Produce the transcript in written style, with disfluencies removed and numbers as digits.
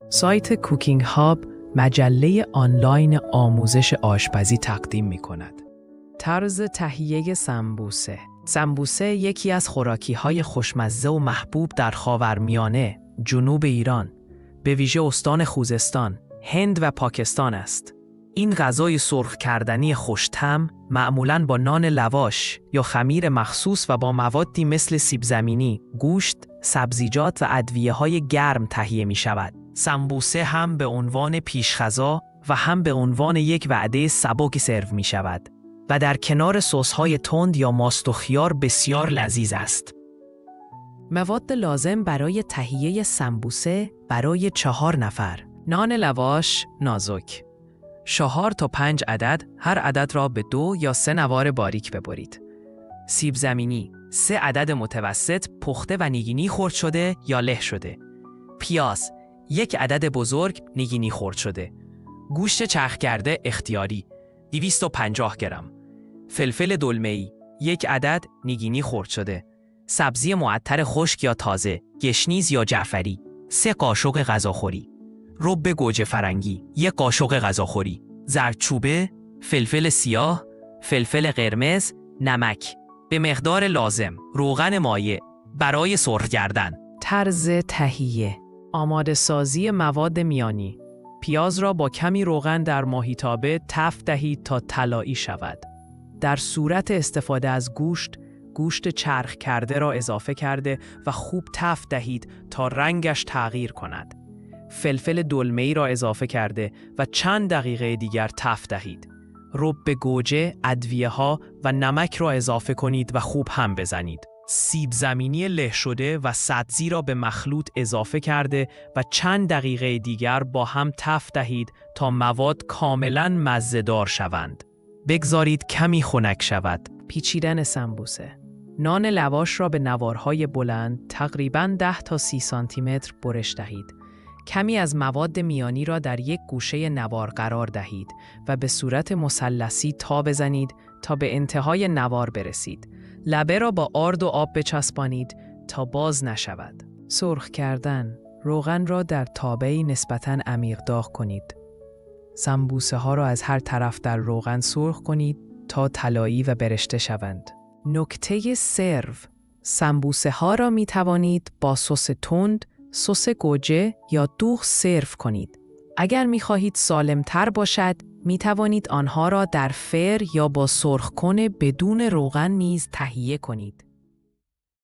سایت کوکینگ هاب مجله آنلاین آموزش آشپزی تقدیم می‌کند. طرز تهیه سمبوسه. سمبوسه یکی از خوراکی‌های خوشمزه و محبوب در خاورمیانه، جنوب ایران، به ویژه استان خوزستان، هند و پاکستان است. این غذای سرخ کردنی خوش‌طعم معمولاً با نان لواش یا خمیر مخصوص و با موادی مثل سیب زمینی، گوشت، سبزیجات و ادویه‌های گرم تهیه می‌شود. سمبوسه هم به عنوان پیش‌غذا و هم به عنوان یک وعده سبک سرو می‌شود و در کنار سس‌های تند یا ماست و خیار بسیار لذیذ است. مواد لازم برای تهیه سمبوسه برای 4 نفر: نان لواش نازک 4 تا 5 عدد، هر عدد را به 2 یا 3 نوار باریک ببرید. سیب زمینی 3 عدد متوسط، پخته و نیگینی خرد شده یا له شده. پیاز 1 عدد بزرگ، نیگینی خرد شده. گوشت چرخ کرده اختیاری 250 گرم. فلفل دلمه‌ای 1 عدد، نیگینی خرد شده. سبزی معطر خشک یا تازه، گشنیز یا جعفری 3 قاشق غذاخوری. رب گوجه فرنگی 1 قاشق غذاخوری. زردچوبه، فلفل سیاه، فلفل قرمز، نمک به مقدار لازم. روغن مایع برای سرخ کردن. طرز تهیه: آماده سازی مواد میانی. پیاز را با کمی روغن در ماهیتابه تفت دهید تا طلایی شود. در صورت استفاده از گوشت چرخ کرده را اضافه کرده و خوب تفت دهید تا رنگش تغییر کند. فلفل دلمه‌ای را اضافه کرده و چند دقیقه دیگر تفت دهید. رب گوجه، ادویه‌ها و نمک را اضافه کنید و خوب هم بزنید. سیب زمینی له شده و سبزی را به مخلوط اضافه کرده و چند دقیقه دیگر با هم تفت دهید تا مواد کاملاً مزه‌دار شوند. بگذارید کمی خنک شود. پیچیدن سمبوسه: نان لواش را به نوارهای بلند تقریباً 10 تا 30 سانتی متر برش دهید. کمی از مواد میانی را در یک گوشه نوار قرار دهید و به صورت مثلثی تا بزنید تا به انتهای نوار برسید. لبه را با آرد و آب بچسبانید تا باز نشود. سرخ کردن: روغن را در تابه‌ای نسبتاً عمیق داغ کنید. سمبوسه ها را از هر طرف در روغن سرخ کنید تا طلایی و برشته شوند. نکته سرو: سمبوسه ها را می توانید با سس تند، سس گوجه یا دوغ سرو کنید. اگر می خواهید سالم تر باشد، می توانید آنها را در فر یا با سرخکن بدون روغن نیز تهیه کنید.